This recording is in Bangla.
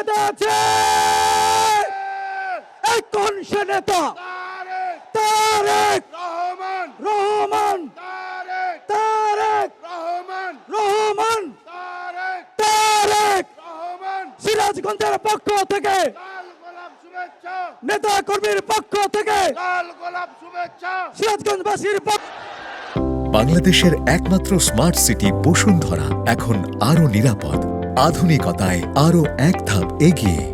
নেতা আছে? এই কোন সে নেতা? তারেক রহমান, তারেক রহমান, তারেক সিরাজগঞ্জের পক্ষ থেকে, নেতা কর্মীর পক্ষ থেকে সিরাজগঞ্জবাসীর পক্ষ। বাংলাদেশের একমাত্র স্মার্ট সিটি বসুন্ধরা এখন আরো নিরাপদ, আধুনিকতায় আরো এক ধাপ এগিয়ে।